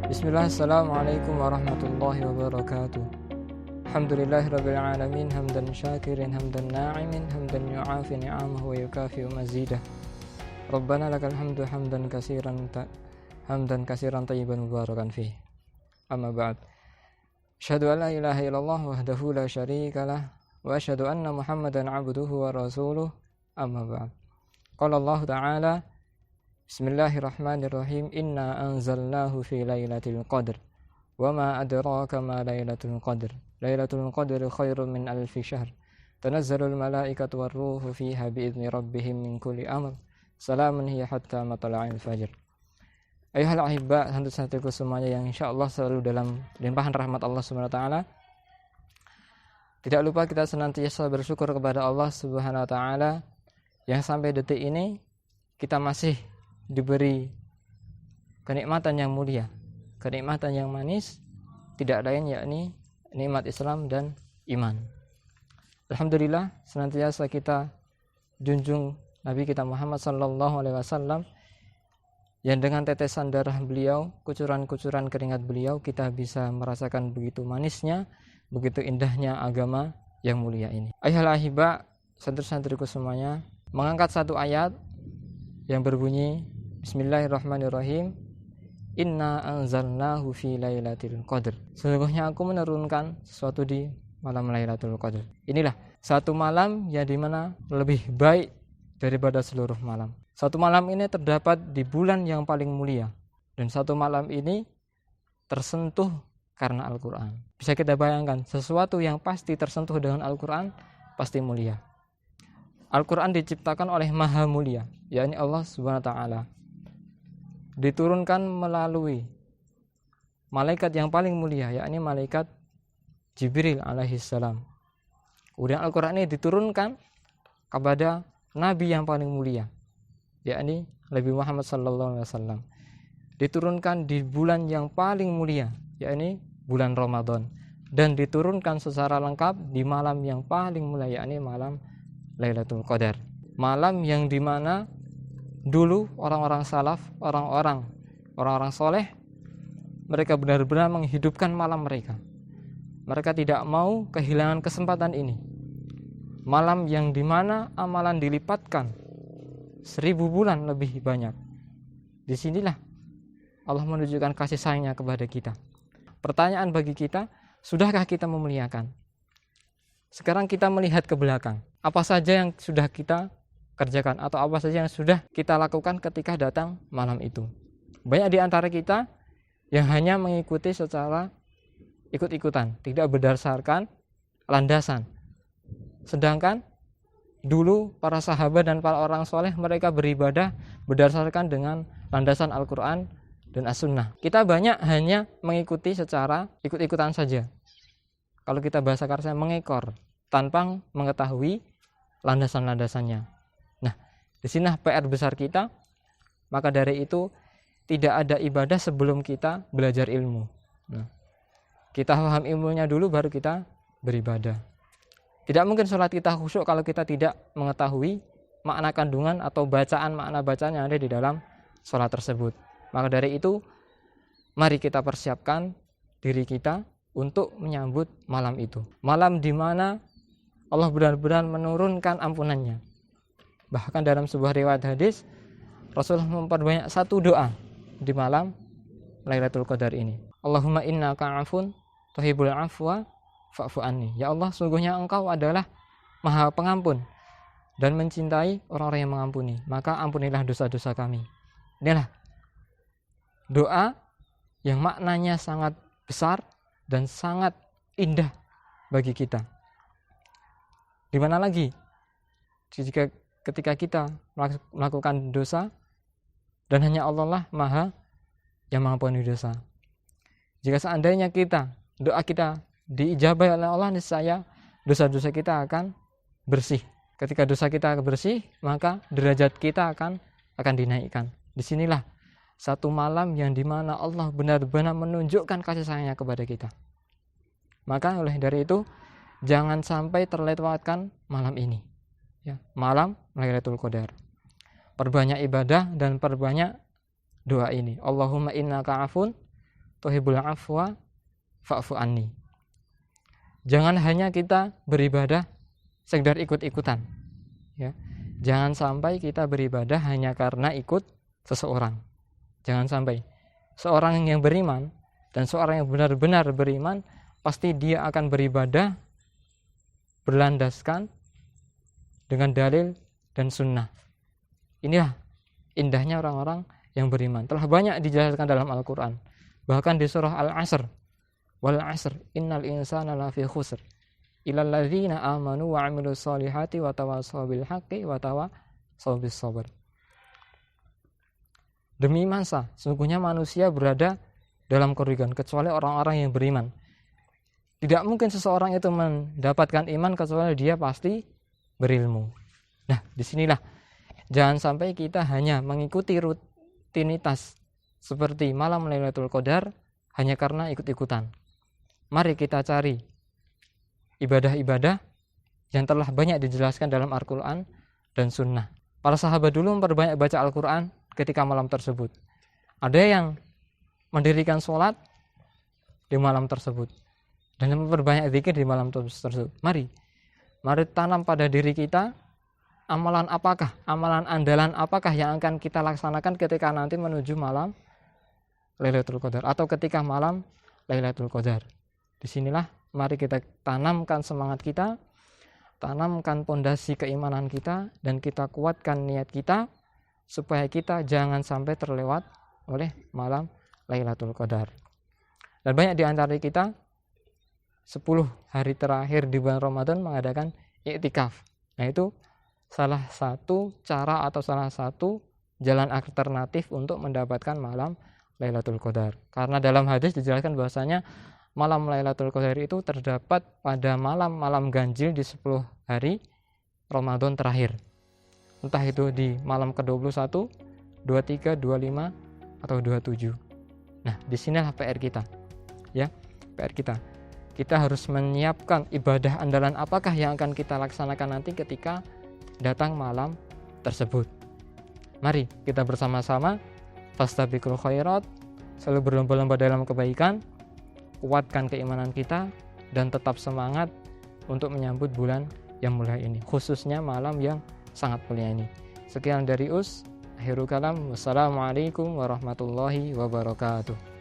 Bismillah, assalamualaikum warahmatullahi wabarakatuh. Alhamdulillahirabbil alamin, hamdan syakirin, hamdan na'imin, hamdan yu'afi ni'amahu wa yukafi'u mazidah. Rabbana lakal hamdu hamdan katsiran tayyiban mubarakan fih. Amma ba'd. Asyhadu an la ilaha illallah wahdahu la syarikalah wa asyhadu anna Muhammadan 'abduhu wa rasuluh. Amma ba'd. Qala Allah Ta'ala, Bismillahirrahmanirrahim. Inna anzalnahu fi lailatul qadr. Wa ma adraka ma lailatul qadr. Lailatul qadri khairun min alfi syahr. Tanazzalul malaikatu warruhu fiha bi'izni rabbihim min kulli amr. Salamun hiya hatta matla'il fajr. Ayuhal ahibba, santri-santriku semuanya yang insyaallah selalu dalam limpahan rahmat Allah Subhanahu wa taala. Tidak lupa kita senantiasa bersyukur kepada Allah Subhanahu wa taala yang sampai detik ini kita masih diberi kenikmatan yang mulia, kenikmatan yang manis, tidak lain yakni nikmat Islam dan iman. Alhamdulillah, senantiasa kita junjung Nabi kita Muhammad sallallahu alaihi wasallam yang dengan tetesan darah beliau, kucuran-kucuran keringat beliau, kita bisa merasakan begitu manisnya, begitu indahnya agama yang mulia ini. Ayuhal ahibba, santri-santriku semuanya, mengangkat satu ayat yang berbunyi Bismillahirrahmanirrahim. Inna anzalnahu fi lailatul qadr. Sesungguhnya aku menurunkan sesuatu di malam Lailatul Qadar. Inilah satu malam yang dimana lebih baik daripada seluruh malam. Satu malam ini terdapat di bulan yang paling mulia, dan satu malam ini tersentuh karena Al-Quran. Bisa kita bayangkan, sesuatu yang pasti tersentuh dengan Al-Quran pasti mulia. Al-Quran diciptakan oleh Maha Mulia, yakni Allah Subhanahu wa taala. Diturunkan melalui malaikat yang paling mulia, yakni malaikat Jibril alaihissalam. Kemudian Al-Quran ini diturunkan kepada Nabi yang paling mulia, yakni Nabi Muhammad sallallahu alaihi wasallam. Diturunkan di bulan yang paling mulia, yakni bulan Ramadan, dan diturunkan secara lengkap di malam yang paling mulia, yakni malam Lailatul Qadar. Malam yang dimana dulu orang-orang salaf, orang-orang soleh, mereka benar-benar menghidupkan malam mereka. Mereka tidak mau kehilangan kesempatan ini. Malam yang dimana amalan dilipatkan 1000 bulan lebih banyak. Disinilah Allah menunjukkan kasih sayangnya kepada kita. Pertanyaan bagi kita, sudahkah kita memuliakan? Sekarang kita melihat ke belakang. Apa saja yang sudah kita kerjakan atau apa saja yang sudah kita lakukan ketika datang malam itu. Banyak di antara kita yang hanya mengikuti secara ikut-ikutan, tidak berdasarkan landasan. Sedangkan dulu para sahabat dan para orang soleh, mereka beribadah berdasarkan dengan landasan Al-Quran dan As-Sunnah. Kita banyak hanya mengikuti secara ikut-ikutan saja. Kalau kita bahasa kasarnya mengekor, tanpa mengetahui landasan-landasannya. Nah, di sini PR besar kita. Maka dari itu tidak ada ibadah sebelum kita belajar ilmu. Nah, kita paham ilmunya dulu baru kita beribadah. Tidak mungkin sholat kita khusyuk kalau kita tidak mengetahui makna kandungan atau makna bacaan yang ada di dalam sholat tersebut. Maka dari itu, mari kita persiapkan diri kita untuk menyambut malam itu. Malam di mana Allah benar-benar menurunkan ampunannya. Bahkan dalam sebuah riwayat hadis, Rasulullah memperbanyak satu doa di malam Lailatul Qadar ini. Allahumma innaka afun tuhibbul afwa fa'fu anni. Ya Allah, sungguhnya Engkau adalah Maha Pengampun dan mencintai orang-orang yang mengampuni, maka ampunilah dosa-dosa kami. Inilah doa yang maknanya sangat besar dan sangat indah bagi kita. Di mana lagi jika ketika kita melakukan dosa dan hanya Allah lah Maha yang mengampuni dosa. Jika seandainya doa kita diijabah oleh Allah, niscaya dosa-dosa kita akan bersih. Ketika dosa kita bersih, maka derajat kita akan dinaikkan. Disinilah satu malam yang dimana Allah benar-benar menunjukkan kasih sayangnya kepada kita. Maka oleh dari itu, jangan sampai terlewatkan malam ini, ya, malam Lailatul Qadar. Perbanyak ibadah dan perbanyak doa ini. Allahumma innaka afun tuhibbul afwa fa'fu anni. Jangan hanya kita beribadah sekedar ikut-ikutan, ya. Jangan sampai kita beribadah hanya karena ikut seseorang. Jangan sampai. Seorang yang beriman dan seorang yang benar-benar beriman, pasti dia akan beribadah berlandaskan dengan dalil dan sunnah. Inilah indahnya orang-orang yang beriman. Telah banyak dijelaskan dalam Al-Quran. Bahkan di surah Al-Asr, wal asr innal insana lafi khusr illal ladzina amanu wa 'amilus solihati wa tawassaw bil haqqi wa tawassaw bis sabr. Demi masa, sesungguhnya manusia berada dalam kerugian kecuali orang-orang yang beriman. Tidak mungkin seseorang itu mendapatkan iman kecuali dia pasti berilmu. Nah, disinilah jangan sampai kita hanya mengikuti rutinitas seperti malam Lailatul Qadar hanya karena ikut-ikutan. Mari kita cari ibadah-ibadah yang telah banyak dijelaskan dalam Al-Quran dan Sunnah. Para sahabat dulu memperbanyak baca Al-Quran ketika malam tersebut. Ada yang mendirikan sholat di malam tersebut dan memperbanyak zikir di malam tersebut. Mari tanam pada diri kita amalan apakah, amalan andalan apakah yang akan kita laksanakan ketika nanti menuju malam Lailatul Qadar atau ketika malam Lailatul Qadar. Disinilah mari kita tanamkan semangat kita, tanamkan pondasi keimanan kita, dan kita kuatkan niat kita supaya kita jangan sampai terlewat oleh malam Lailatul Qadar. Dan banyak di antara kita 10 hari terakhir di bulan Ramadan mengadakan i'tikaf. Nah, itu salah satu cara atau salah satu jalan alternatif untuk mendapatkan malam Lailatul Qadar. Karena dalam hadis dijelaskan bahwasanya malam Lailatul Qadar itu terdapat pada malam-malam ganjil di 10 hari Ramadan terakhir. Entah itu di malam ke-21, 23, 25 atau 27. Nah, disinilah PR kita. Ya, PR kita. Kita harus menyiapkan ibadah andalan apakah yang akan kita laksanakan nanti ketika datang malam tersebut. Mari kita bersama-sama fastabiqul khairat, selalu berlomba-lomba dalam kebaikan, kuatkan keimanan kita dan tetap semangat untuk menyambut bulan yang mulia ini, khususnya malam yang sangat mulia ini. Sekian dari Us, akhirul kalam, wassalamualaikum warahmatullahi wabarakatuh.